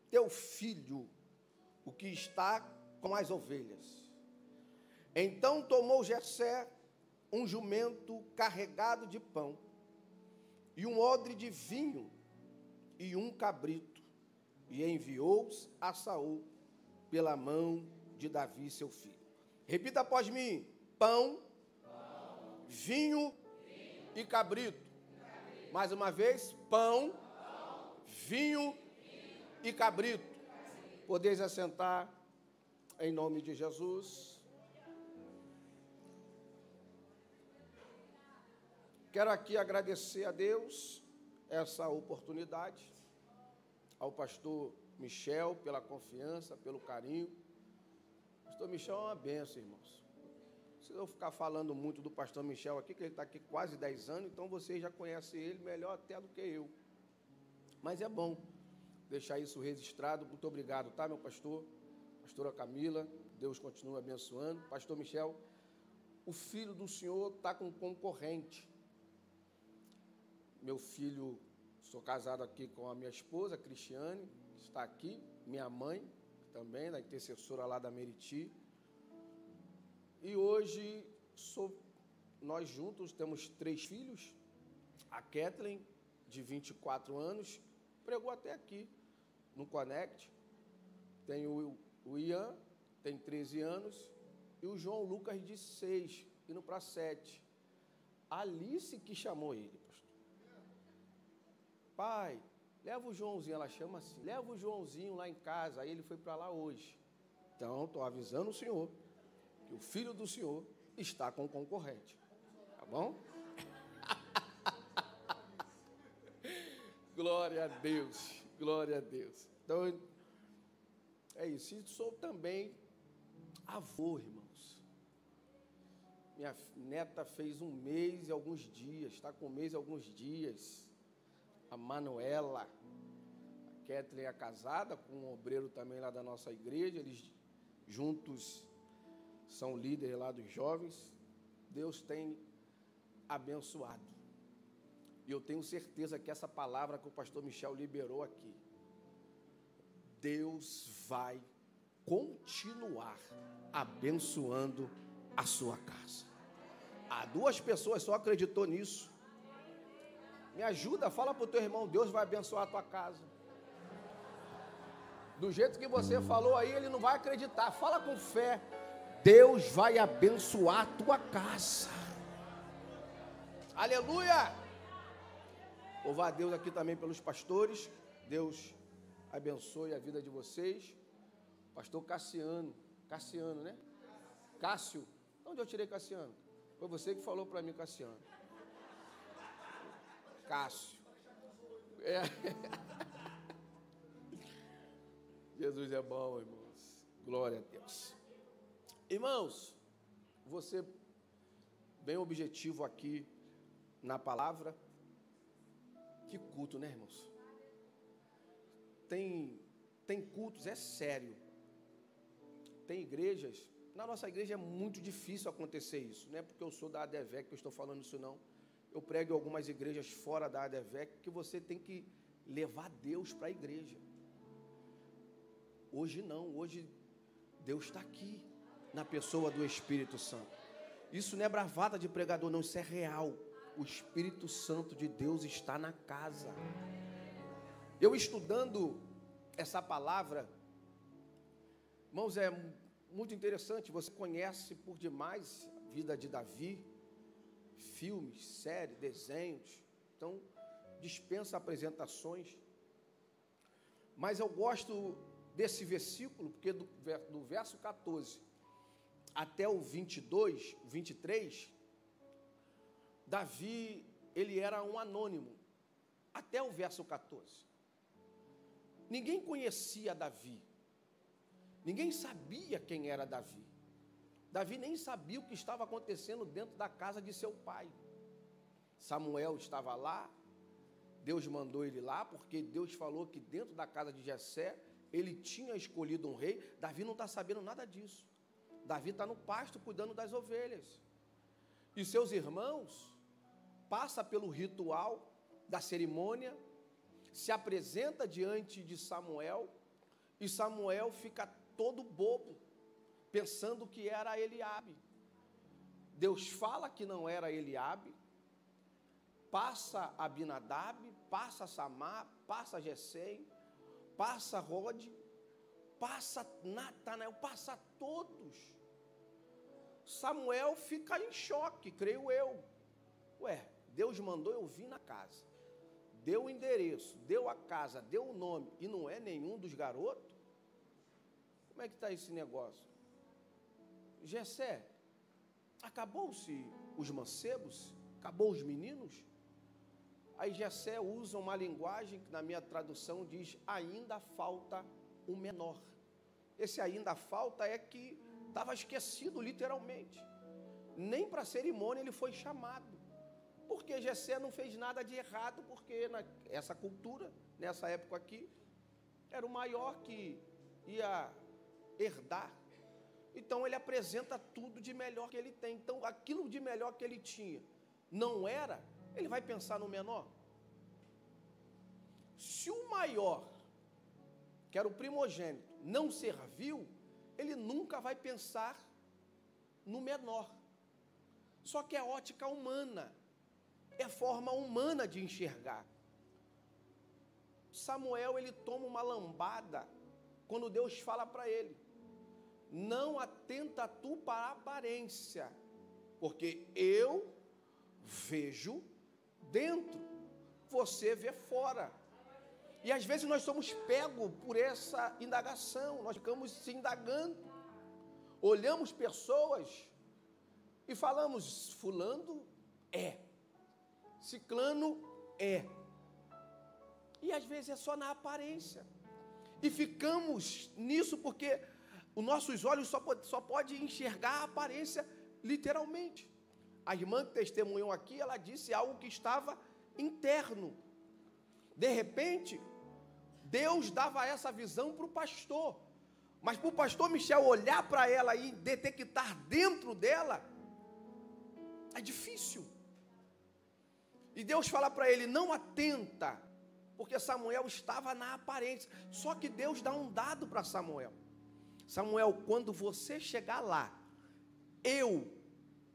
teu filho, o que está com as ovelhas. Então tomou Jessé um jumento carregado de pão, e um odre de vinho, e um cabrito, e enviou-os a Saul pela mão de Davi, seu filho. Repita após mim: pão, vinho e cabrito. Mais uma vez: pão, vinho e cabrito. Podeis assentar em nome de Jesus. Quero aqui agradecer a Deus essa oportunidade, ao pastor Michel pela confiança, pelo carinho. Pastor Michel é uma bênção, irmãos. Não precisa eu ficar falando muito do pastor Michel aqui, que ele está aqui quase 10 anos, então vocês já conhecem ele melhor até do que eu. Mas é bom deixar isso registrado. Muito obrigado, tá, meu pastor? Pastora Camila, Deus continua abençoando. Pastor Michel, o filho do senhor está com concorrente. Meu filho, sou casado aqui com a minha esposa, Cristiane, que está aqui, minha mãe, também, da intercessora lá da Meriti. E hoje, nós juntos temos 3 filhos. A Kathleen, de 24 anos, pregou até aqui, no Connect. Tem o Ian, tem 13 anos, e o João Lucas, de 6, indo para 7. A Alice que chamou ele, pastor. Pai, leva o Joãozinho, ela chama assim, leva o Joãozinho lá em casa. Aí ele foi para lá hoje. Então, estou avisando o senhor que o filho do senhor está com o concorrente. Tá bom? Glória a Deus, glória a Deus. Então, é isso. E sou também avô, irmãos. Minha neta fez 1 mês e alguns dias, está com 1 mês e alguns dias. A Manuela, a Kathleen é casada com um obreiro também lá da nossa igreja, eles juntos são líderes lá dos jovens. Deus tem abençoado. E eu tenho certeza que essa palavra que o pastor Michel liberou aqui, Deus vai continuar abençoando a sua casa. Há 2 pessoas só acreditou nisso. Me ajuda, fala para o teu irmão, Deus vai abençoar a tua casa. Do jeito que você falou aí, ele não vai acreditar. Fala com fé, Deus vai abençoar a tua casa. Aleluia! Louvar a Deus aqui também pelos pastores. Deus abençoe a vida de vocês. Pastor Cassiano, né? Cássio, onde eu tirei Cassiano? Foi você que falou para mim, Cassiano. Cássio. É. Jesus é bom, irmãos. Glória a Deus. Irmãos, você bem objetivo aqui na palavra. Que culto, né, irmãos? Tem cultos, é sério. Tem igrejas. Na nossa igreja é muito difícil acontecer isso. Não é porque eu sou da ADVEC que eu estou falando isso, não. Eu prego em algumas igrejas fora da ADVEC que você tem que levar Deus para a igreja. Hoje não, hoje Deus está aqui, na pessoa do Espírito Santo. Isso não é bravata de pregador, não, isso é real. O Espírito Santo de Deus está na casa. Eu estudando essa palavra, irmãos, é muito interessante. Você conhece por demais a vida de Davi, filmes, séries, desenhos, então dispensa apresentações. Mas eu gosto desse versículo, porque do verso 14 até o 22, 23, Davi, ele era um anônimo, até o verso 14. Ninguém conhecia Davi, ninguém sabia quem era Davi. Davi nem sabia o que estava acontecendo dentro da casa de seu pai. Samuel estava lá, Deus mandou ele lá, porque Deus falou que dentro da casa de Jessé, ele tinha escolhido um rei. Davi não está sabendo nada disso. Davi está no pasto cuidando das ovelhas. E seus irmãos passam pelo ritual da cerimônia, se apresenta diante de Samuel, E Samuel fica todo bobo, pensando que era Eliabe. Deus fala que não era Eliabe, passa Abinadab, passa Samar, passa Gessém, passa Rode, passa Natanael, passa todos. Samuel fica em choque, creio eu. Ué, Deus mandou eu vir na casa, deu o endereço, deu a casa, deu o nome, e não é nenhum dos garotos? Como é que está esse negócio? Jessé, acabou-se os mancebos? Acabou os meninos? Aí Jessé usa uma linguagem que na minha tradução diz, ainda falta o menor. Esse ainda falta é que estava esquecido literalmente. Nem para a cerimônia ele foi chamado. Porque Jessé não fez nada de errado, porque essa cultura, nessa época aqui, era o maior que ia herdar. Então ele apresenta tudo de melhor que ele tem. Então aquilo de melhor que ele tinha não era, ele vai pensar no menor? Se o maior, que era o primogênito, não serviu, ele nunca vai pensar no menor. Só que é ótica humana, é forma humana de enxergar. Samuel, ele toma uma lambada quando Deus fala para ele, não atenta tu para a aparência, porque eu vejo dentro, você vê fora. E às vezes nós somos pegos por essa indagação, nós ficamos se indagando, olhamos pessoas e falamos, fulano é, ciclano é, e às vezes é só na aparência, e ficamos nisso porque os nossos olhos só pode enxergar a aparência literalmente. A irmã que testemunhou aqui, ela disse algo que estava interno. De repente, Deus dava essa visão para o pastor, mas para o pastor Michel olhar para ela e detectar dentro dela, é difícil. E Deus fala para ele, não atenta, porque Samuel estava na aparência. Só que Deus dá um dado para Samuel. Samuel, quando você chegar lá, eu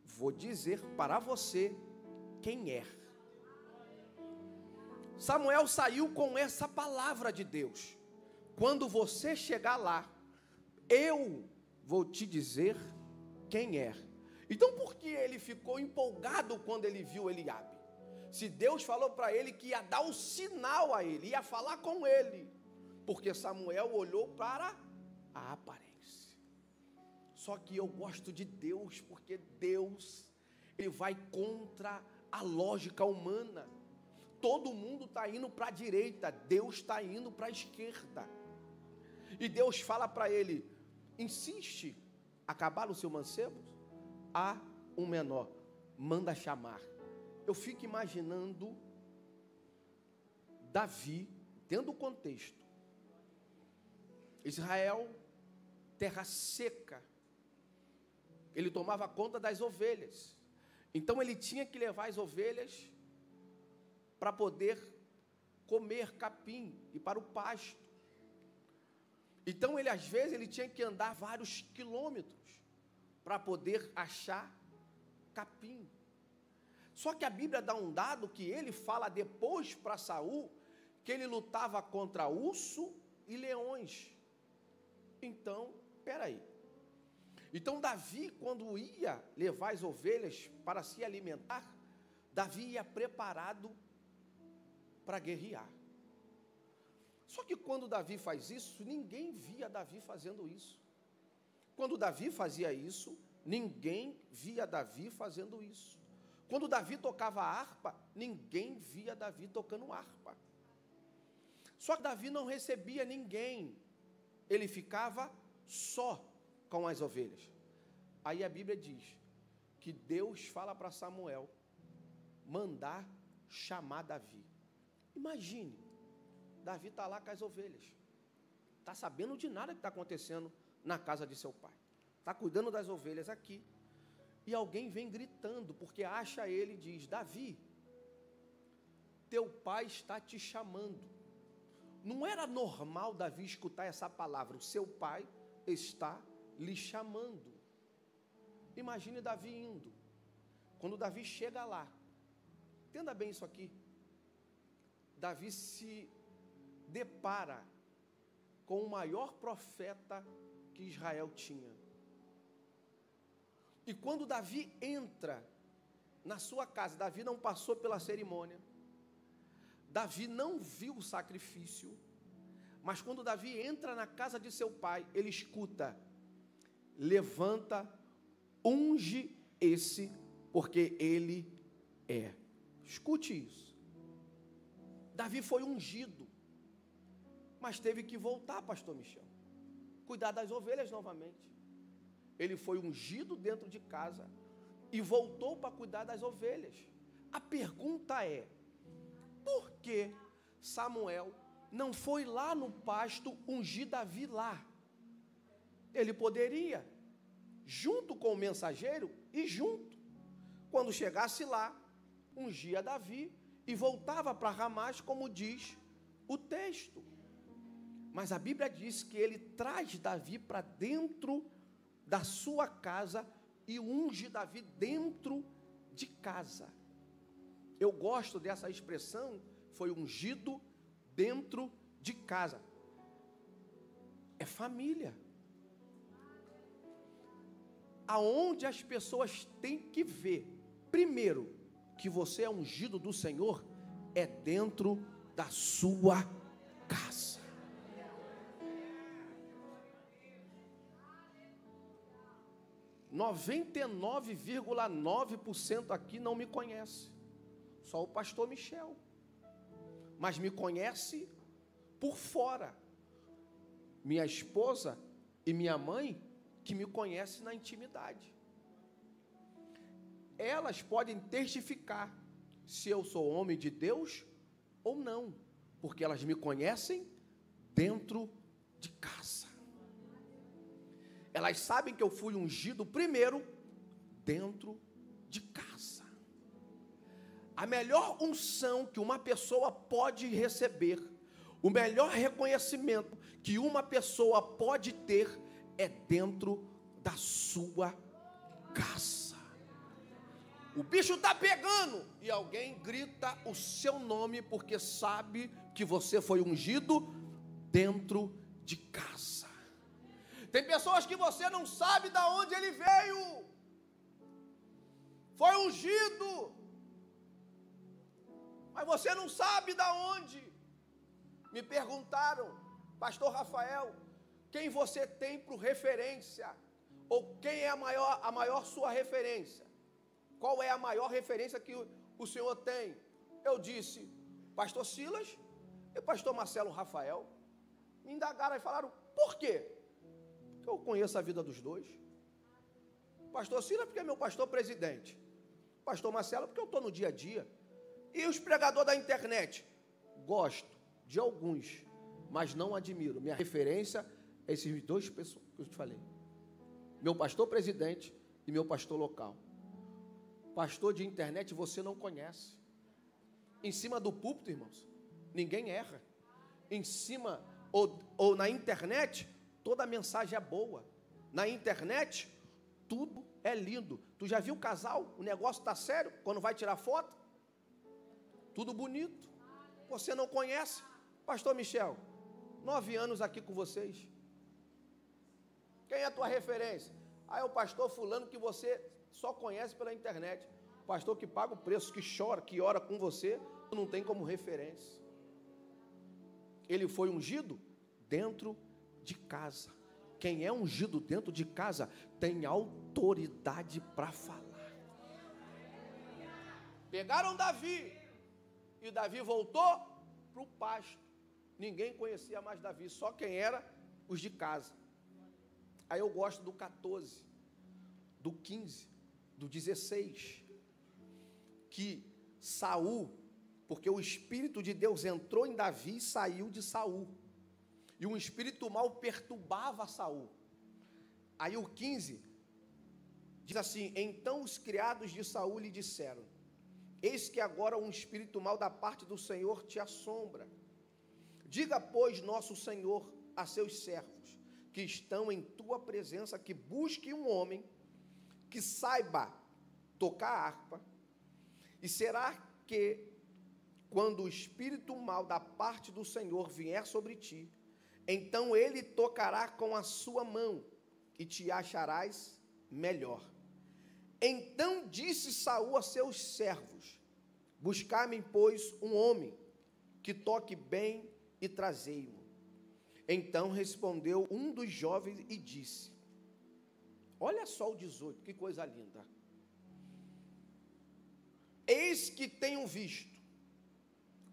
vou dizer para você quem é. Samuel saiu com essa palavra de Deus. Quando você chegar lá, eu vou te dizer quem é. Então por que ele ficou empolgado quando ele viu Eliabe? Se Deus falou para ele que ia dar o sinal a ele, ia falar com ele, porque Samuel olhou para a aparência. Só que eu gosto de Deus, porque Deus, ele vai contra a lógica humana. Todo mundo está indo para a direita, Deus está indo para a esquerda. E Deus fala para ele, insiste, acabar o seu mancebo? Há um menor, manda chamar. Eu fico imaginando Davi, tendo o contexto, Israel, terra seca, ele tomava conta das ovelhas, então ele tinha que levar as ovelhas para poder comer capim e para o pasto. Então ele às vezes ele tinha que andar vários quilômetros para poder achar capim. Só que a Bíblia dá um dado que ele fala depois para Saul, que ele lutava contra urso e leões. Então, peraí. Então Davi, quando ia levar as ovelhas para se alimentar, Davi ia preparado para guerrear. Só que quando Davi faz isso, ninguém via Davi fazendo isso. Quando Davi fazia isso, ninguém via Davi fazendo isso. Quando Davi tocava harpa, ninguém via Davi tocando harpa. Só que Davi não recebia ninguém, ele ficava só com as ovelhas. Aí a Bíblia diz que Deus fala para Samuel mandar chamar Davi. Imagine, Davi está lá com as ovelhas, está sabendo de nada que está acontecendo na casa de seu pai, está cuidando das ovelhas aqui, e alguém vem gritando, porque acha ele e diz, Davi, teu pai está te chamando. Não era normal Davi escutar essa palavra, o seu pai está lhe chamando. Imagine Davi indo. Quando Davi chega lá, entenda bem isso aqui, Davi se depara com o maior profeta que Israel tinha. E quando Davi entra na sua casa, Davi não passou pela cerimônia, Davi não viu o sacrifício, mas quando Davi entra na casa de seu pai, ele escuta: levanta, unge esse, porque ele é. Escute isso. Davi foi ungido, mas teve que voltar, pastor Michel, cuidar das ovelhas novamente. Ele foi ungido dentro de casa e voltou para cuidar das ovelhas. A pergunta é: por que Samuel não foi lá no pasto ungir Davi lá? Ele poderia, junto com o mensageiro, e junto, quando chegasse lá, ungia Davi e voltava para Ramás, como diz o texto. Mas a Bíblia diz que ele traz Davi para dentro da sua casa e unge Davi dentro de casa. Eu gosto dessa expressão, foi ungido dentro de casa. É família. Aonde as pessoas têm que ver, primeiro, que você é ungido do Senhor, é dentro da sua casa. – 99,9% aqui não me conhece, só o pastor Michel, mas me conhece por fora, minha esposa e minha mãe, que me conhecem na intimidade. Elas podem testificar se eu sou homem de Deus ou não, porque elas me conhecem dentro de casa. Elas sabem que eu fui ungido primeiro dentro de casa. A melhor unção que uma pessoa pode receber, o melhor reconhecimento que uma pessoa pode ter é dentro da sua casa. O bicho está pegando e alguém grita o seu nome porque sabe que você foi ungido dentro de casa. Tem pessoas que você não sabe de onde ele veio, foi ungido, mas você não sabe de onde. Me perguntaram: pastor Rafael, quem você tem por referência? Ou quem é a maior sua referência? Qual é a maior referência que o senhor tem? Eu disse: pastor Silas e pastor Marcelo Rafael. Me indagaram e falaram: por quê? Porque eu conheço a vida dos dois. Pastor Silas porque é meu pastor presidente, pastor Marcelo porque eu estou no dia a dia. E os pregadores da internet? Gosto de alguns, mas não admiro. Minha referência é esses dois pessoas que eu te falei: meu pastor presidente e meu pastor local. Pastor de internet você não conhece. Em cima do púlpito, irmãos, ninguém erra. Em cima ou na internet, toda a mensagem é boa. Na internet, tudo é lindo. Tu já viu o casal? O negócio está sério quando vai tirar foto? Tudo bonito. Você não conhece? Pastor Michel, 9 anos aqui com vocês. Quem é a tua referência? Ah, é o pastor fulano que você só conhece pela internet. Pastor que paga o preço, que chora, que ora com você, não tem como referência. Ele foi ungido dentro de casa. Quem é ungido dentro de casa tem autoridade para falar. Pegaram Davi e Davi voltou para o pasto. Ninguém conhecia mais Davi, só quem era os de casa. Aí eu gosto do 14, do 15, do 16, que Saul, porque o Espírito de Deus entrou em Davi e saiu de Saul, e um espírito mau perturbava Saul. Aí o 15 diz assim: então os criados de Saul lhe disseram: eis que agora um espírito mau da parte do Senhor te assombra, Diga, pois, nosso Senhor a seus servos, que estão em tua presença, que busque um homem que saiba tocar harpa, e será que, quando o espírito mau da parte do Senhor vier sobre ti, então ele tocará com a sua mão, e te acharás melhor. Então disse Saul a seus servos: buscai-me, pois, um homem que toque bem e trazei-o. Então respondeu um dos jovens e disse: olha só o 18, que coisa linda. Eis que tenho visto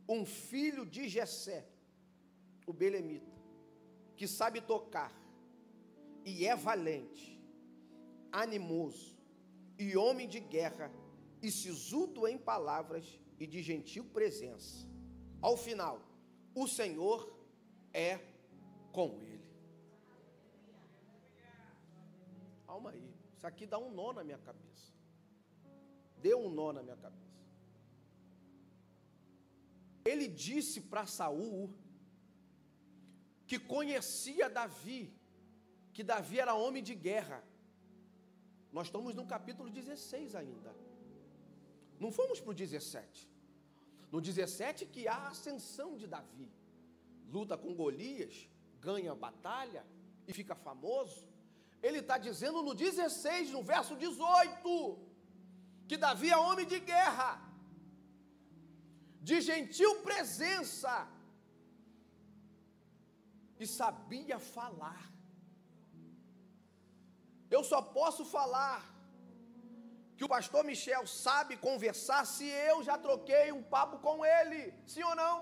um filho de Jessé, o belemita, que sabe tocar, e é valente, animoso, e homem de guerra, e sisudo em palavras, e de gentil presença. Ao final, o Senhor é com ele. Calma aí, isso aqui dá um nó na minha cabeça. Deu um nó na minha cabeça. Ele disse para Saul que conhecia Davi, que Davi era homem de guerra. Nós estamos no capítulo 16 ainda. Não fomos para o 17. No 17 que há a ascensão de Davi. Luta com Golias, ganha a batalha e fica famoso. Ele está dizendo no 16, no verso 18, que Davi é homem de guerra, de gentil presença, e sabia falar. Eu só posso falar que o pastor Michel sabe conversar se eu já troquei um papo com ele, sim ou não?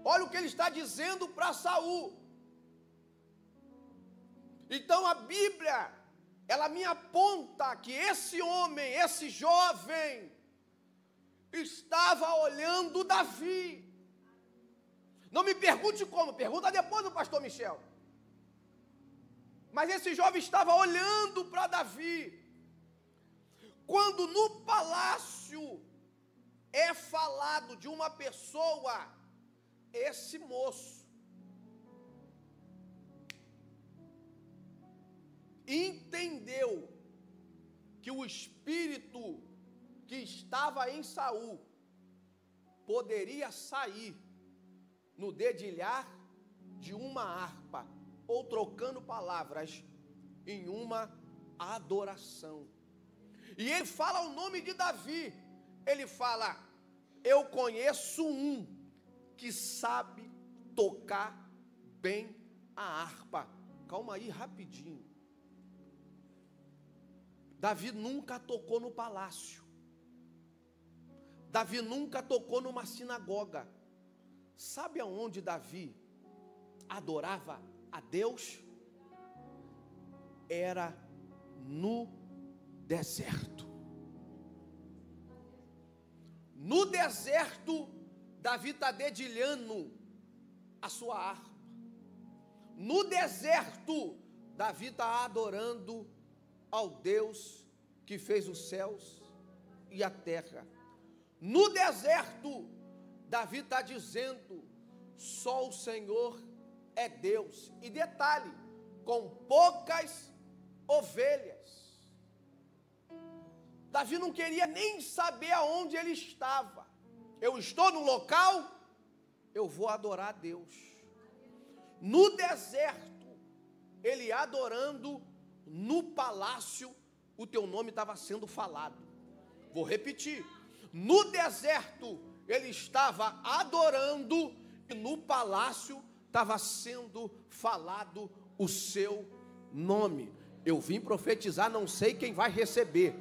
Olha o que ele está dizendo para Saul. Então a Bíblia, ela me aponta que esse homem, esse jovem, estava olhando Davi. Não me pergunte como, pergunta depois do pastor Michel. Mas esse jovem estava olhando para Davi. Quando no palácio é falado de uma pessoa, esse moço entendeu que o espírito que estava em Saul poderia sair no dedilhar de uma harpa, ou trocando palavras em uma adoração. E ele fala o nome de Davi. Ele fala: eu conheço um que sabe tocar bem a harpa. Calma aí, rapidinho. Davi nunca tocou no palácio. Davi nunca tocou numa sinagoga. Sabe aonde Davi adorava a Deus? Era no deserto. No deserto, Davi está dedilhando a sua harpa. No deserto, Davi está adorando ao Deus que fez os céus e a terra. No deserto, Davi está dizendo: só o Senhor é Deus. E detalhe, com poucas ovelhas. Davi não queria nem saber aonde ele estava. Eu estou no local, eu vou adorar a Deus. No deserto, ele adorando, no palácio, o teu nome estava sendo falado. Vou repetir. No deserto, ele estava adorando, e no palácio estava sendo falado o seu nome. Eu vim profetizar, não sei quem vai receber.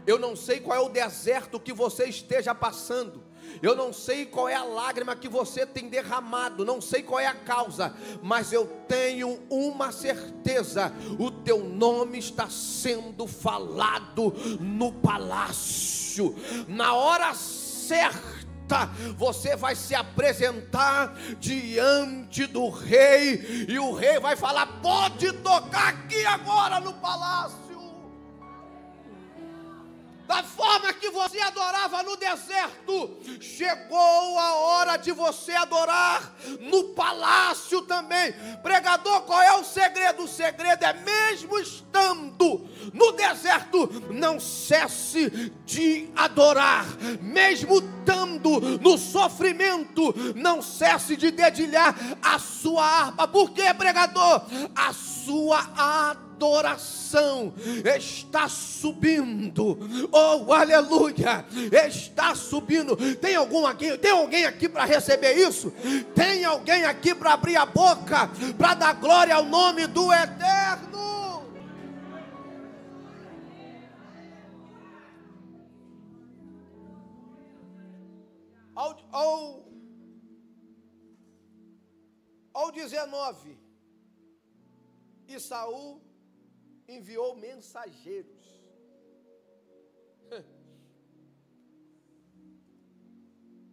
Eu não sei qual é o deserto que você esteja passando. Eu não sei qual é a lágrima que você tem derramado. Não sei qual é a causa. Mas eu tenho uma certeza: o teu nome está sendo falado no palácio. Na hora certa, você vai se apresentar diante do rei, e o rei vai falar: pode tocar aqui agora no palácio. Da forma que você adorava no deserto, chegou a hora de você adorar no palácio também. Pregador, qual é o segredo? O segredo é, mesmo estando no deserto, não cesse de adorar. Mesmo estando no sofrimento, não cesse de dedilhar a sua harpa. Por quê, pregador? A sua adoração está subindo. Oh, aleluia! Está subindo. Tem alguém aqui para receber isso? Tem alguém aqui para abrir a boca, para dar glória ao nome do Eterno? Ao 19, e Saul enviou mensageiros.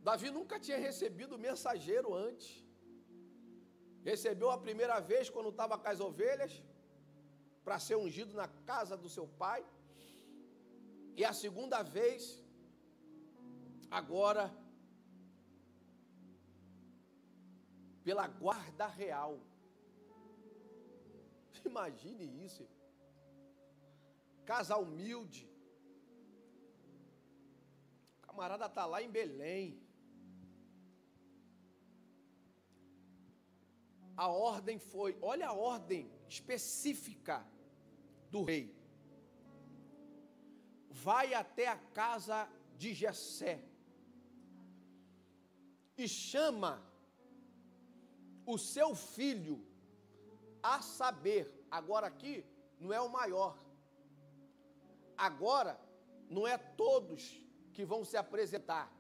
Davi nunca tinha recebido mensageiro antes. Recebeu a primeira vez quando estava com as ovelhas, para ser ungido na casa do seu pai. E a segunda vez, agora, pela guarda real. Imagine isso. Casa humilde. O camarada está lá em Belém. A ordem foi, olha a ordem específica do rei. Vai até a casa de Jessé e chama o seu filho, a saber, agora aqui não é o maior, agora não é todos que vão se apresentar,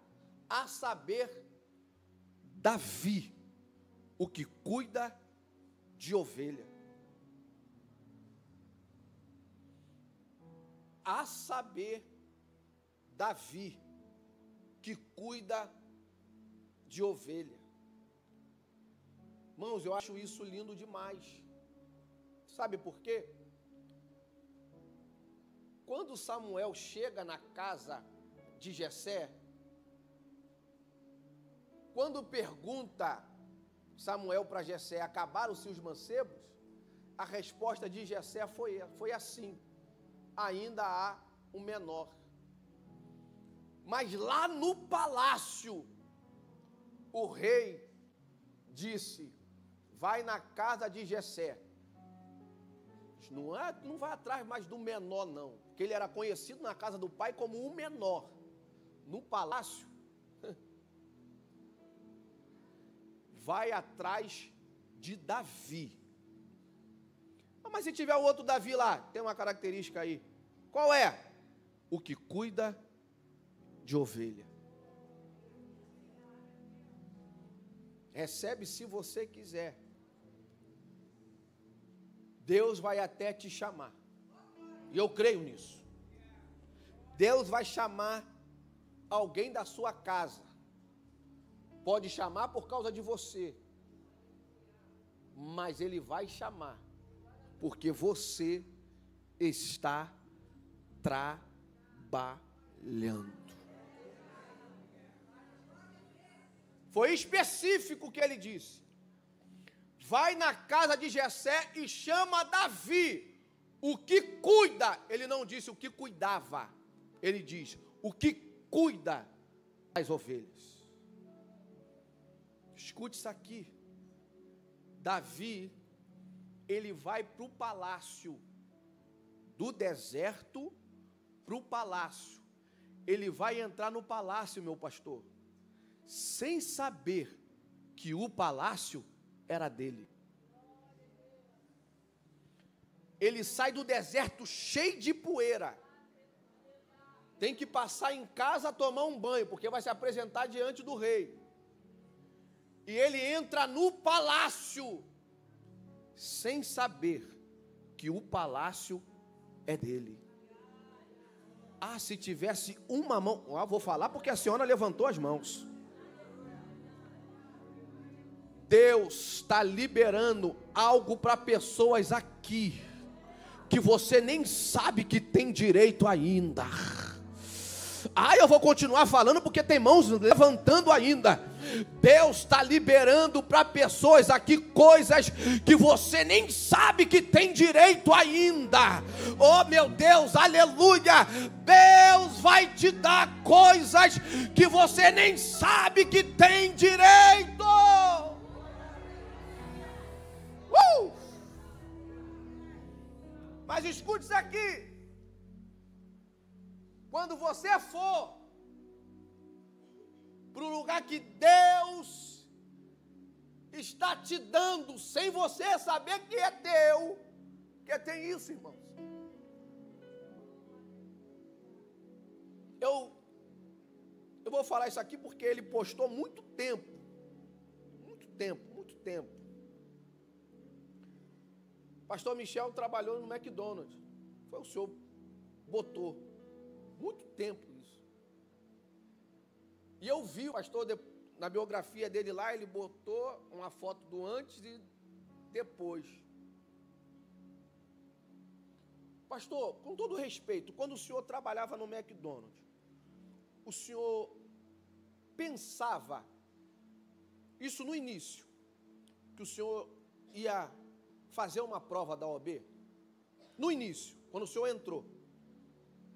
a saber, Davi, o que cuida de ovelha. A saber, Davi, que cuida de ovelha. Irmãos, eu acho isso lindo demais. Sabe por quê? Quando Samuel chega na casa de Jessé, quando pergunta Samuel para Jessé, acabaram-se os mancebos? A resposta de Jessé foi assim: ainda há um menor. Mas lá no palácio, o rei disse: vai na casa de Jessé. Não vai atrás mais do menor, não. Porque ele era conhecido na casa do pai como o menor. No palácio, vai atrás de Davi. Mas se tiver o outro Davi lá, tem uma característica aí. Qual é? O que cuida de ovelha. Recebe se você quiser. Deus vai até te chamar. E eu creio nisso. Deus vai chamar alguém da sua casa. Pode chamar por causa de você. Mas Ele vai chamar porque você está trabalhando. Foi específico o que ele disse. Vai na casa de Jessé e chama Davi, o que cuida. Ele não disse o que cuidava. Ele diz o que cuida das ovelhas. Escute isso aqui. Davi, ele vai para o palácio, do deserto para o palácio. Ele vai entrar no palácio, meu pastor, sem saber que o palácio era dele. Ele sai do deserto cheio de poeira. Tem que passar em casa, tomar um banho, porque vai se apresentar diante do rei. E ele entra no palácio, sem saber que o palácio é dele. Ah, se tivesse uma mão... vou falar porque a senhora levantou as mãos. Deus está liberando algo para pessoas aqui, que você nem sabe que tem direito ainda. Eu vou continuar falando porque tem mãos levantando ainda. Deus está liberando para pessoas aqui coisas que você nem sabe que tem direito ainda. Oh meu Deus, aleluia. Deus vai te dar coisas que você nem sabe que tem direito. Mas escute isso aqui. Quando você for para o lugar que Deus está te dando, sem você saber que é teu, que tem isso, irmãos. Eu vou falar isso aqui porque ele postou muito tempo. Pastor Michel trabalhou no McDonald's. Foi o senhor botou. Muito tempo isso. E eu vi o pastor, na biografia dele lá, ele botou uma foto do antes e depois. Pastor, com todo respeito, quando o senhor trabalhava no McDonald's, o senhor pensava, isso no início, que o senhor ia fazer uma prova da OAB? No início, quando o senhor entrou,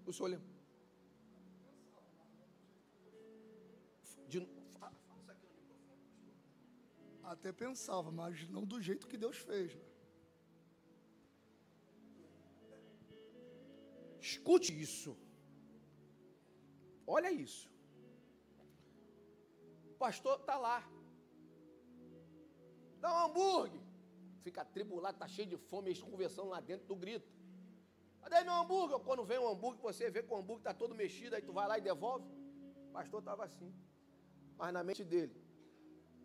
o senhor lembra? Até pensava, mas não do jeito que Deus fez. Escute isso. Olha isso. O pastor está lá. Dá um hambúrguer. Fica atribulado, está cheio de fome, eles conversando lá dentro do grito. Cadê meu hambúrguer? Quando vem um hambúrguer, você vê que o hambúrguer está todo mexido, aí tu vai lá e devolve. O pastor estava assim. Mas na mente dele,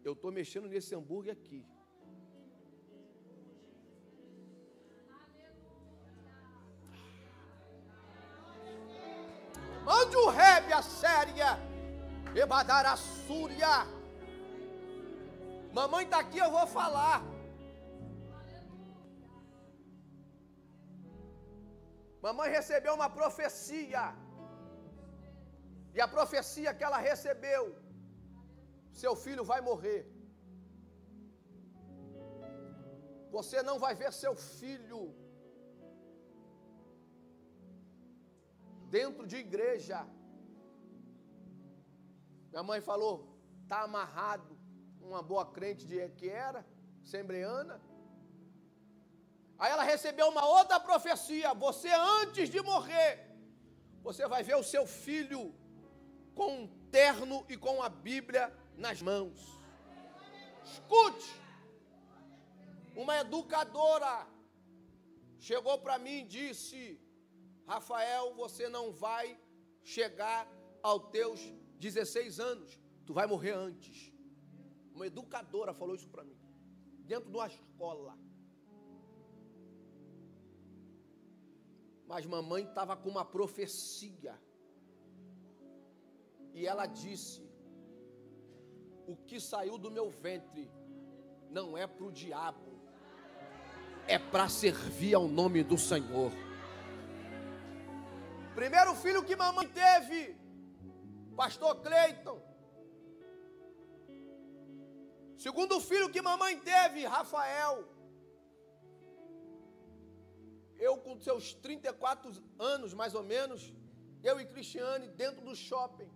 eu estou mexendo nesse hambúrguer aqui. Mande o rebe a séria. Ebadara súria. Mamãe está aqui, eu vou falar. Mamãe recebeu uma profecia. E a profecia que ela recebeu, seu filho vai morrer. Você não vai ver seu filho dentro de igreja. Minha mãe falou, está amarrado. Uma boa crente que era, assembleana. Aí ela recebeu uma outra profecia. Você antes de morrer, você vai ver o seu filho com um terno e com a Bíblia nas mãos. Escute. Uma educadora chegou para mim e disse, Rafael, você não vai chegar aos teus 16 anos. Tu vai morrer antes. Uma educadora falou isso para mim. Dentro de uma escola. Mas mamãe estava com uma profecia. E ela disse, o que saiu do meu ventre não é para o diabo. É para servir ao nome do Senhor. Primeiro filho que mamãe teve, pastor Cleiton. Segundo filho que mamãe teve, Rafael. Eu com seus 34 anos, mais ou menos, eu e Cristiane dentro do shopping,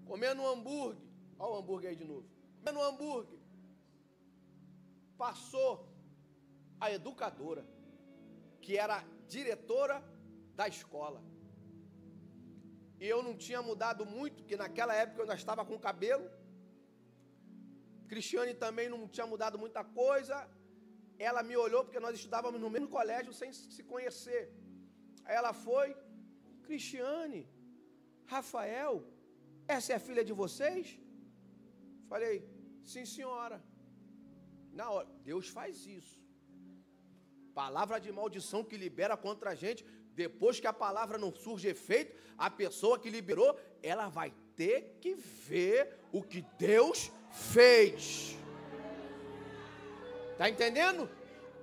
comendo um hambúrguer. Olha o hambúrguer aí de novo. Comendo um hambúrguer. Passou a educadora, que era diretora da escola. E eu não tinha mudado muito, porque naquela época eu ainda estava com cabelo. Cristiane também não tinha mudado muita coisa. Ela me olhou, porque nós estudávamos no mesmo colégio sem se conhecer. Aí ela foi, Cristiane, Rafael, essa é a filha de vocês? Falei, sim senhora. Na hora, Deus faz isso. Palavra de maldição que libera contra a gente, depois que a palavra não surge efeito, a pessoa que liberou, ela vai ter que ver o que Deus fez. Está entendendo?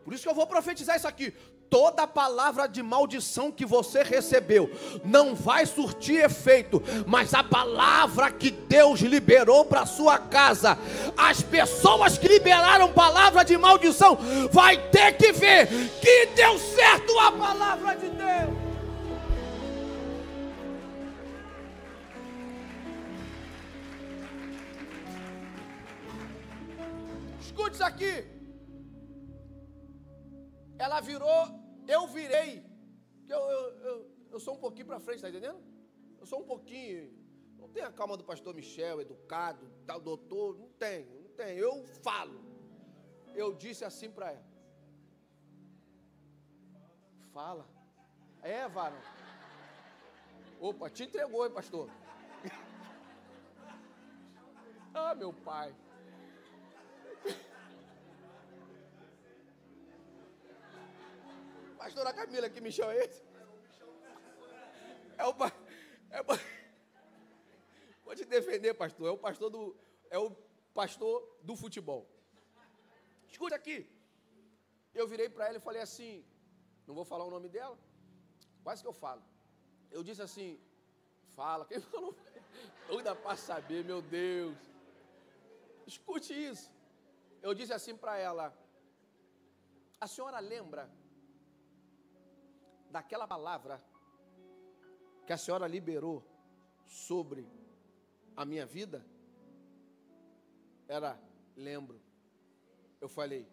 Por isso que eu vou profetizar isso aqui. toda palavra de maldição que você recebeu não vai surtir efeito, mas a palavra que Deus liberou para sua casa, as pessoas que liberaram palavra de maldição vai ter que ver que deu certo a palavra de Deus. Escute isso aqui. Ela virou, eu virei. Eu sou um pouquinho para frente, está entendendo? Eu sou um pouquinho. Não tenho a calma do pastor Michel, educado, tal doutor. Não tenho. Eu falo. Eu disse assim para ela. Fala. É, varão. Opa, te entregou, hein, pastor? Ah, meu pai. Pastora Camila, que Michel é esse? Vou te defender, pastor. É o pastor do futebol. Escuta aqui. Eu virei para ela e falei assim, não vou falar o nome dela, quase que eu falo. Eu disse assim, fala, quem falou? Não dá para saber, meu Deus. Escute isso. Eu disse assim para ela, a senhora lembra daquela palavra que a senhora liberou sobre a minha vida? Lembro. Eu falei,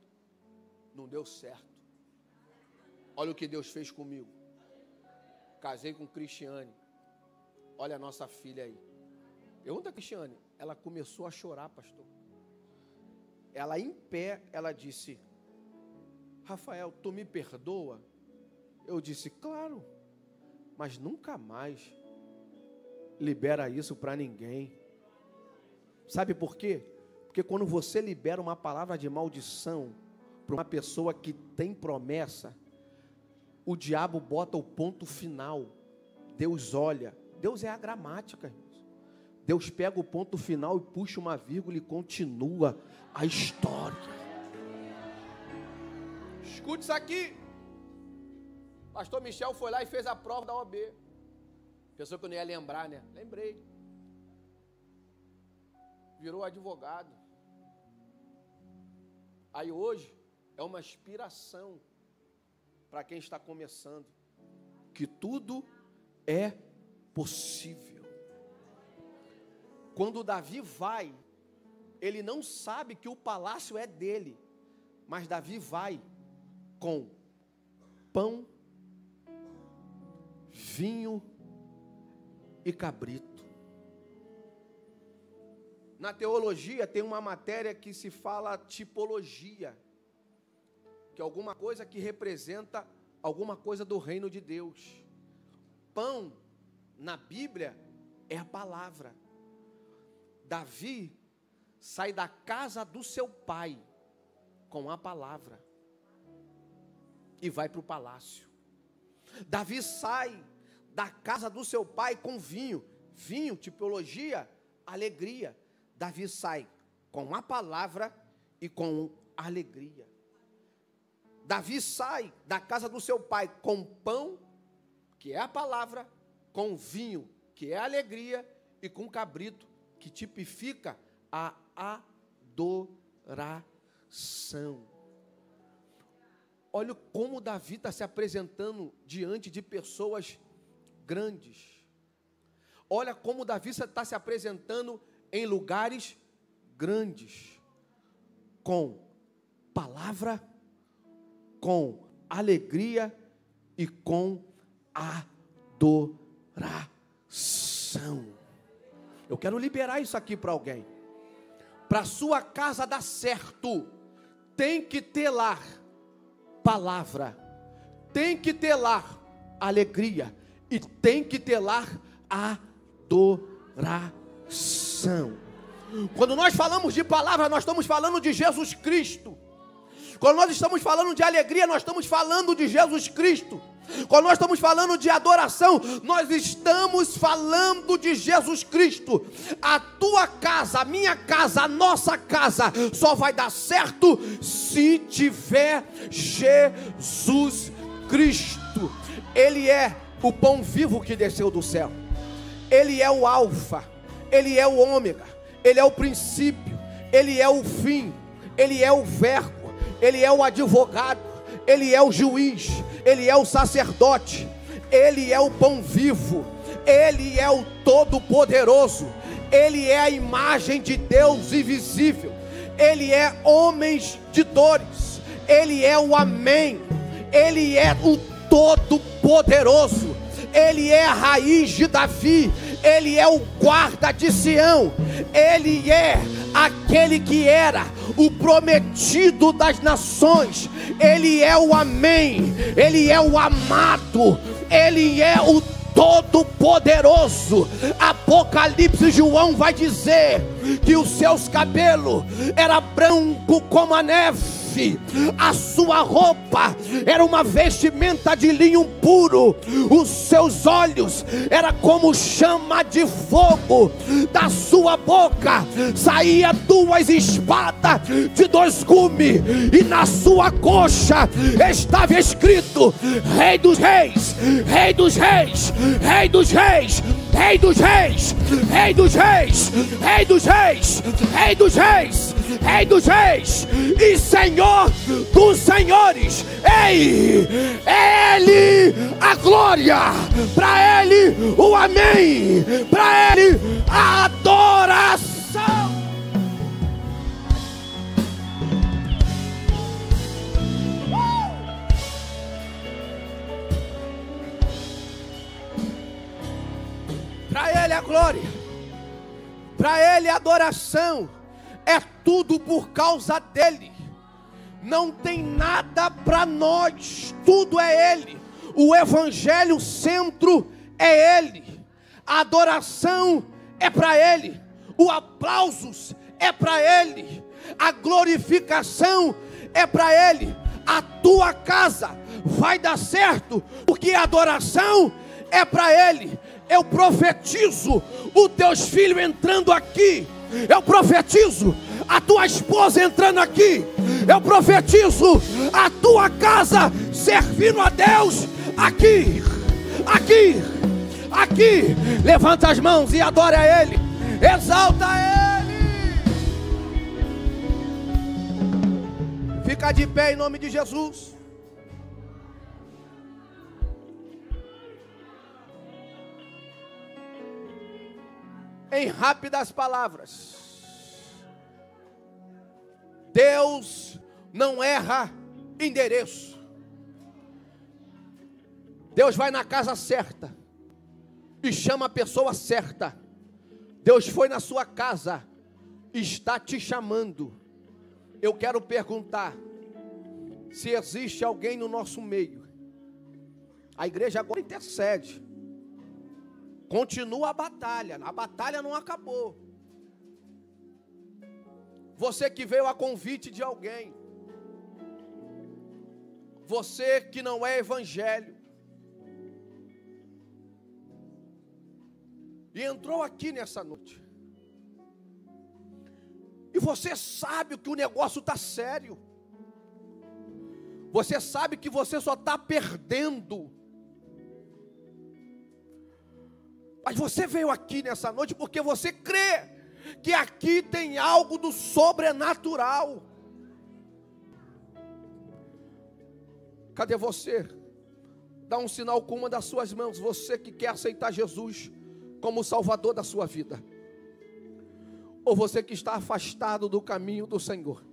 não deu certo. Olha o que Deus fez comigo. Casei com Cristiane. Olha a nossa filha aí. Pergunta a Cristiane. Ela começou a chorar, pastor. Ela em pé, ela disse, Rafael, tu me perdoa? Eu disse, claro, mas nunca mais libera isso para ninguém. Sabe por quê? Porque quando você libera uma palavra de maldição para uma pessoa que tem promessa, o diabo bota o ponto final. Deus olha, Deus é a gramática. Deus pega o ponto final e puxa uma vírgula e continua a história. Escute isso aqui. Pastor Michel foi lá e fez a prova da OAB. Pensou que eu não ia lembrar, né? Lembrei. Virou advogado. Aí hoje é uma inspiração para quem está começando, que tudo é possível. Quando Davi vai, ele não sabe que o palácio é dele, mas Davi vai com pão, vinho e cabrito. Na teologia tem uma matéria que se fala tipologia, que é alguma coisa que representa alguma coisa do reino de Deus. Pão, na Bíblia, é a palavra. Davi sai da casa do seu pai com a palavra e vai para o palácio. Davi sai da casa do seu pai com vinho. Vinho, tipologia, alegria. Davi sai com a palavra e com alegria. Davi sai da casa do seu pai com pão, que é a palavra, com vinho, que é a alegria, e com cabrito, que tipifica a adoração. Olha como Davi está se apresentando diante de pessoas grandes. Olha como Davi está se apresentando em lugares grandes, com palavra, com alegria e com adoração. Eu quero liberar isso aqui para alguém. Para sua casa dar certo, tem que ter lá palavra, tem que ter lá alegria e tem que ter lá adoração. Quando nós falamos de palavra, nós estamos falando de Jesus Cristo. Quando nós estamos falando de alegria, nós estamos falando de Jesus Cristo. Quando nós estamos falando de adoração, nós estamos falando de Jesus Cristo. A tua casa, a minha casa, a nossa casa só vai dar certo se tiver Jesus Cristo, Ele é o pão vivo que desceu do céu. Ele é o alfa, Ele é o ômega, Ele é o princípio, Ele é o fim, Ele é o verbo, Ele é o advogado, Ele é o juiz, Ele é o sacerdote, Ele é o pão vivo, Ele é o todo-poderoso, Ele é a imagem de Deus invisível, Ele é homens de dores, Ele é o amém, Ele é o todo-poderoso, Ele é a raiz de Davi, Ele é o guarda de Sião, Ele é aquele que era o prometido das nações, Ele é o amém, Ele é o amado, Ele é o todo-poderoso. Apocalipse, João vai dizer que os seus cabelos era branco como a neve, a sua roupa era uma vestimenta de linho puro, os seus olhos era como chama de fogo, da sua boca saía 2 espadas de 2 gumes, e na sua coxa estava escrito: Rei dos Reis, Rei dos Reis, Rei dos Reis, Rei dos Reis, Rei dos Reis, Rei dos Reis, Rei dos Reis, Rei dos Reis e Senhor dos Senhores. Ei, é Ele a glória, para Ele o amém, para Ele a adoração. Para Ele a glória, para Ele a adoração, é tudo por causa dEle, não tem nada para nós, tudo é Ele, o evangelho, o centro é Ele, a adoração é para Ele, o aplausos é para Ele, a glorificação é para Ele. A tua casa vai dar certo, porque a adoração é para Ele. Eu profetizo os teus filhos entrando aqui, eu profetizo a tua esposa entrando aqui, eu profetizo a tua casa servindo a Deus aqui, aqui, aqui. Levanta as mãos e adora a Ele, exalta a Ele. Fica de pé em nome de Jesus. Em rápidas palavras, Deus não erra endereço. Deus vai na casa certa e chama a pessoa certa. Deus foi na sua casa e está te chamando. Eu quero perguntar se existe alguém no nosso meio. A igreja agora intercede. Continua a batalha não acabou. Você que veio a convite de alguém, você que não é evangélico, e entrou aqui nessa noite, e você sabe que o negócio está sério, você sabe que você só está perdendo, mas você veio aqui nessa noite porque você crê que aqui tem algo do sobrenatural. Cadê você? Dá um sinal com uma das suas mãos, você que quer aceitar Jesus como o Salvador da sua vida, ou você que está afastado do caminho do Senhor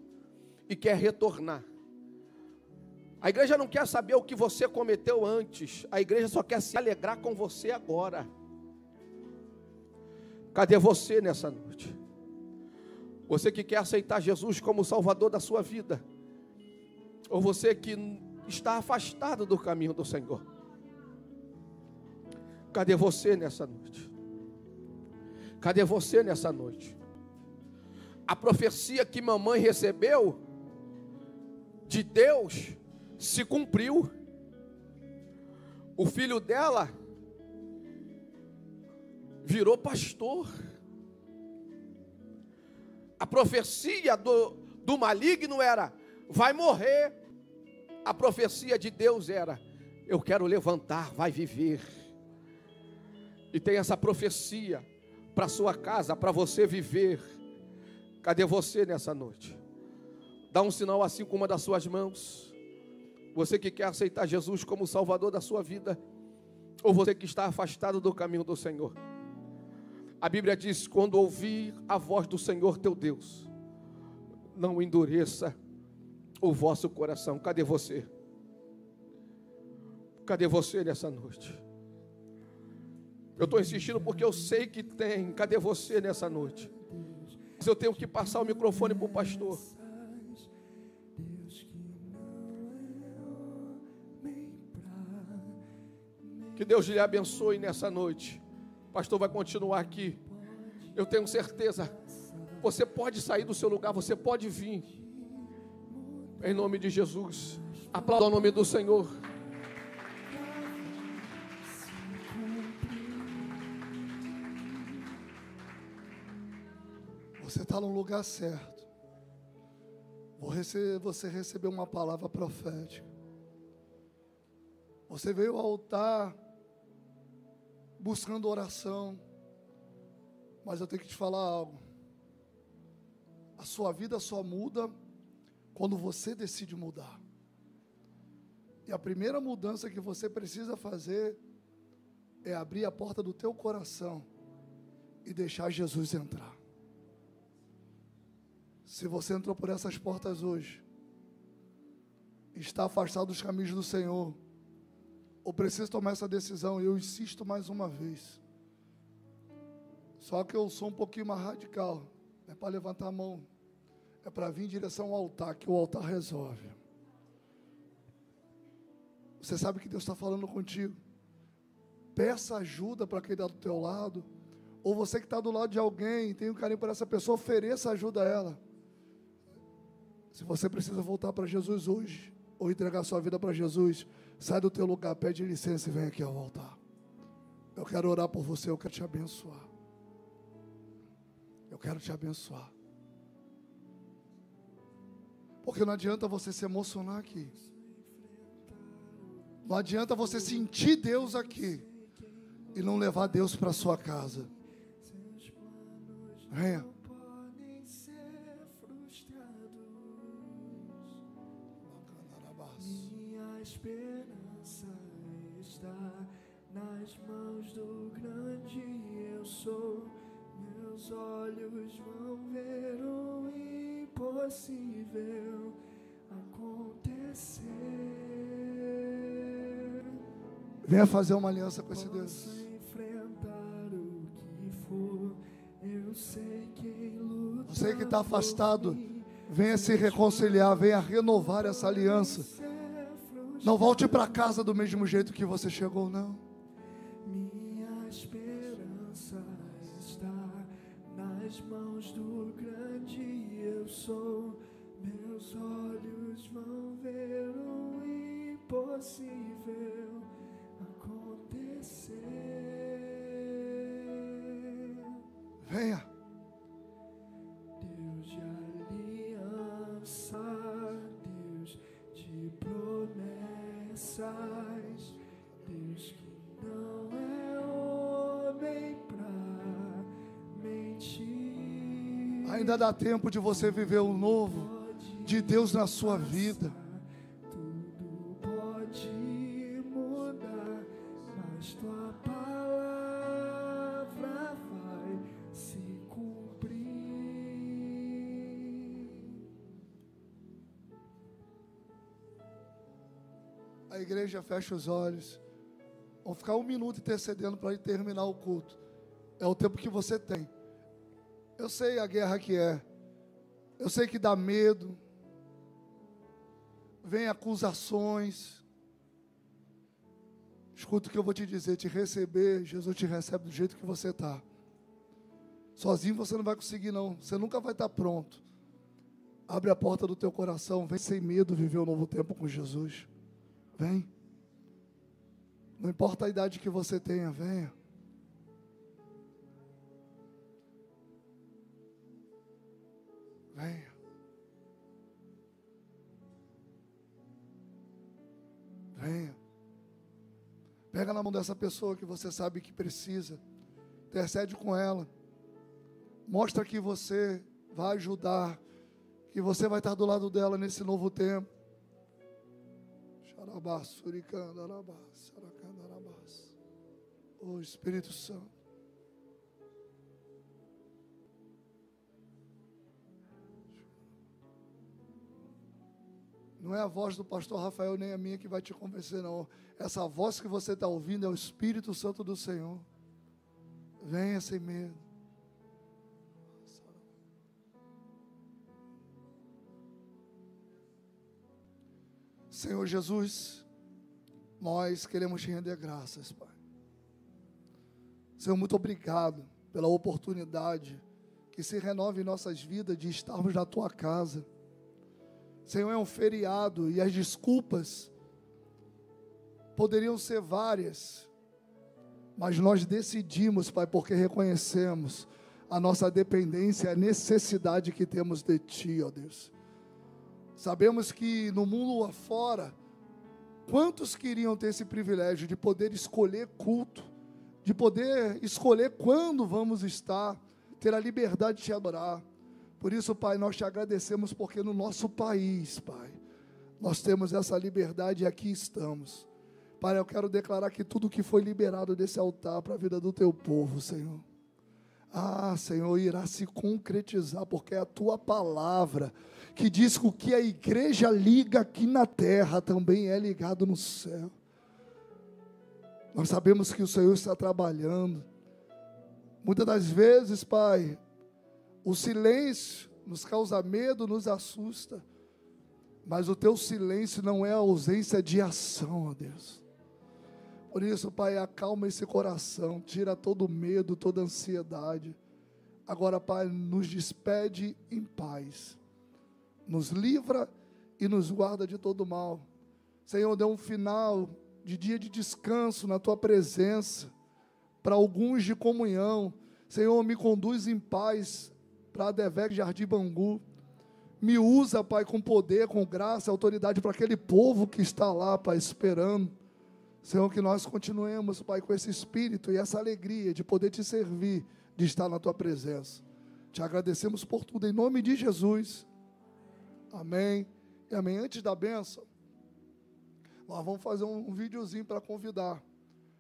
e quer retornar. A igreja não quer saber o que você cometeu antes, a igreja só quer se alegrar com você agora. Cadê você nessa noite? Você que quer aceitar Jesus como Salvador da sua vida, ou você que está afastado do caminho do Senhor. Cadê você nessa noite? Cadê você nessa noite? A profecia que mamãe recebeu de Deus se cumpriu. O filho dela virou pastor. A profecia do maligno era: vai morrer. A profecia de Deus era: eu quero levantar, vai viver. E tem essa profecia para a sua casa, para você viver. Cadê você nessa noite? Dá um sinal assim com uma das suas mãos. Você que quer aceitar Jesus como Salvador da sua vida, ou você que está afastado do caminho do Senhor. A Bíblia diz: quando ouvir a voz do Senhor teu Deus, não endureça o vosso coração. Cadê você? Cadê você nessa noite? Eu estou insistindo porque eu sei que tem. Cadê você nessa noite? Mas eu tenho que passar o microfone para o pastor. Que Deus lhe abençoe nessa noite. O pastor vai continuar aqui. Eu tenho certeza. Você pode sair do seu lugar, você pode vir. Em nome de Jesus. Aplauda o nome do Senhor. Você está no lugar certo. Você recebeu uma palavra profética. Você veio ao altar buscando oração. Mas eu tenho que te falar algo. A sua vida só muda quando você decide mudar. E a primeira mudança que você precisa fazer é abrir a porta do teu coração e deixar Jesus entrar. Se você entrou por essas portas hoje, está afastado dos caminhos do Senhor, ou precisa tomar essa decisão, eu insisto mais uma vez. Só que eu sou um pouquinho mais radical. Não é para levantar a mão, é para vir em direção ao altar, que o altar resolve. Você sabe que Deus está falando contigo. Peça ajuda para quem está do teu lado, ou você que está do lado de alguém, tem um carinho por essa pessoa, ofereça ajuda a ela. Se você precisa voltar para Jesus hoje, ou entregar sua vida para Jesus, sai do teu lugar, pede licença e vem aqui ao altar. Eu quero orar por você, eu quero te abençoar. Eu quero te abençoar. Porque não adianta você se emocionar aqui. Não adianta você sentir Deus aqui e não levar Deus para sua casa. Venha. Minha esperança está nas mãos do grande eu sou. Meus olhos vão ver o impossível acontecer. Venha fazer uma aliança com esse Deus. Posso enfrentar o que for, eu sei quem luta. Você que está afastado, venha se reconciliar, venha renovar essa aliança. Não volte para casa do mesmo jeito que você chegou, não. Minha esperança está nas mãos do grande eu sou. Meus olhos vão ver o impossível acontecer. Venha. Deus de aliança, Deus de promessas, Deus que não é homem pra mentir. Ainda dá tempo de você viver o novo de Deus na sua vida. Tudo pode mudar, mas tua palavra vai se cumprir. A igreja fecha os olhos. Vamos ficar 1 minuto intercedendo para terminar o culto. É o tempo que você tem. Eu sei a guerra que é. Eu sei que dá medo. Vem acusações. Escuta o que eu vou te dizer. Te receber, Jesus te recebe do jeito que você está. Sozinho você não vai conseguir, não. Você nunca vai estar pronto. Abre a porta do teu coração. Vem sem medo viver um novo tempo com Jesus. Vem. Não importa a idade que você tenha, venha. Venha. Venha. Pega na mão dessa pessoa que você sabe que precisa. Intercede com ela. Mostra que você vai ajudar, que você vai estar do lado dela nesse novo tempo. Oh, Espírito Santo. Não é a voz do pastor Rafael nem a minha que vai te convencer, não. Essa voz que você está ouvindo é o Espírito Santo do Senhor. Venha sem medo. Senhor Jesus, nós queremos te render graças, Pai. Senhor, muito obrigado pela oportunidade que se renove em nossas vidas de estarmos na Tua casa. Senhor, é um feriado e as desculpas poderiam ser várias, mas nós decidimos, Pai, porque reconhecemos a nossa dependência, a necessidade que temos de Ti, ó Deus. Sabemos que no mundo afora, quantos queriam ter esse privilégio de poder escolher culto, de poder escolher quando vamos estar, ter a liberdade de Te adorar. Por isso, Pai, nós Te agradecemos porque no nosso país, Pai, nós temos essa liberdade e aqui estamos. Pai, eu quero declarar que tudo que foi liberado desse altar para a vida do Teu povo, Senhor, Senhor, irá se concretizar, porque é a Tua palavra que diz que o que a igreja liga aqui na terra também é ligado no céu. Nós sabemos que o Senhor está trabalhando. Muitas das vezes, Pai, o silêncio nos causa medo, nos assusta, mas o Teu silêncio não é a ausência de ação, ó Deus. Por isso, Pai, acalma esse coração, tira todo medo, toda ansiedade. Agora, Pai, nos despede em paz, nos livra e nos guarda de todo mal. Senhor, dê um final de dia de descanso na Tua presença, para alguns de comunhão. Senhor, me conduz em paz para a Adevec Jardim Bangu. Me usa, Pai, com poder, com graça, autoridade para aquele povo que está lá, Pai, esperando. Senhor, que nós continuemos, Pai, com esse espírito e essa alegria de poder Te servir, de estar na Tua presença. Te agradecemos por tudo, em nome de Jesus. Amém e amém. Antes da bênção, nós vamos fazer um videozinho para convidar.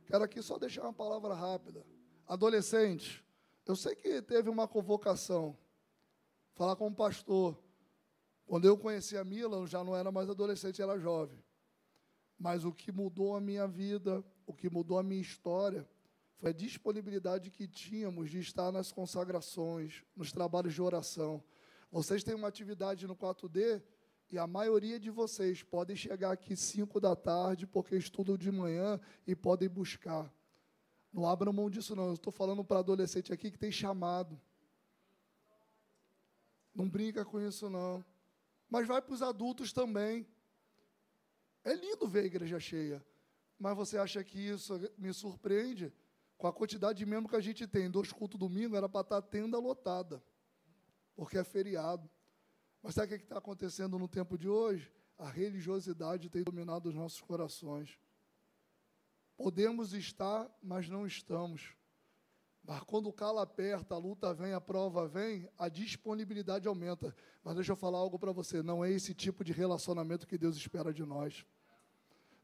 Quero aqui só deixar uma palavra rápida. Adolescente, eu sei que teve uma convocação, falar com o pastor. Quando eu conheci a Mila, eu já não era mais adolescente, era jovem. Mas o que mudou a minha vida, o que mudou a minha história, foi a disponibilidade que tínhamos de estar nas consagrações, nos trabalhos de oração. Vocês têm uma atividade no 4D, e a maioria de vocês podem chegar aqui 5 da tarde, porque estudam de manhã e podem buscar. Não abram mão disso, não. Eu estou falando para adolescente aqui que tem chamado. Não brinca com isso, não. Mas vai para os adultos também. É lindo ver a igreja cheia, mas você acha que isso me surpreende? Com a quantidade de membros que a gente tem, 2 cultos domingo, era para estar a tenda lotada, porque é feriado. Mas sabe o que está acontecendo no tempo de hoje? A religiosidade tem dominado os nossos corações. Podemos estar, mas não estamos. Mas quando o calo aperta, a luta vem, a prova vem, a disponibilidade aumenta. Mas deixa eu falar algo para você, não é esse tipo de relacionamento que Deus espera de nós.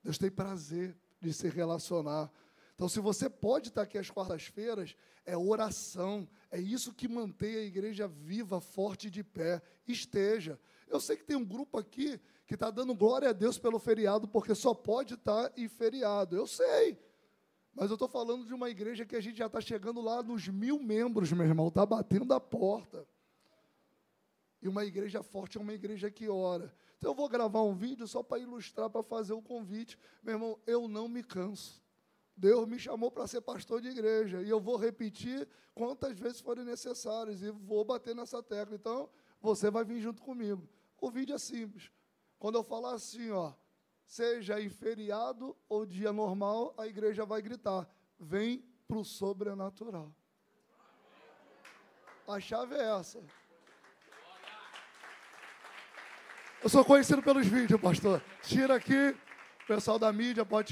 Deus tem prazer de se relacionar. Então, se você pode estar aqui às quartas-feiras, é oração, é isso que mantém a igreja viva, forte e de pé. Esteja. Eu sei que tem um grupo aqui que está dando glória a Deus pelo feriado, porque só pode estar em feriado. Eu sei. Mas eu estou falando de uma igreja que a gente já está chegando lá nos 1000 membros, meu irmão. Está batendo a porta. E uma igreja forte é uma igreja que ora. Então, eu vou gravar um vídeo só para ilustrar, para fazer o convite. Meu irmão, eu não me canso. Deus me chamou para ser pastor de igreja. E eu vou repetir quantas vezes forem necessárias. E vou bater nessa tecla. Então, você vai vir junto comigo. O vídeo é simples. Quando eu falar assim, seja em feriado ou dia normal, a igreja vai gritar: vem para o sobrenatural. A chave é essa. Eu sou conhecido pelos vídeos, pastor. Tira aqui, o pessoal da mídia pode tirar.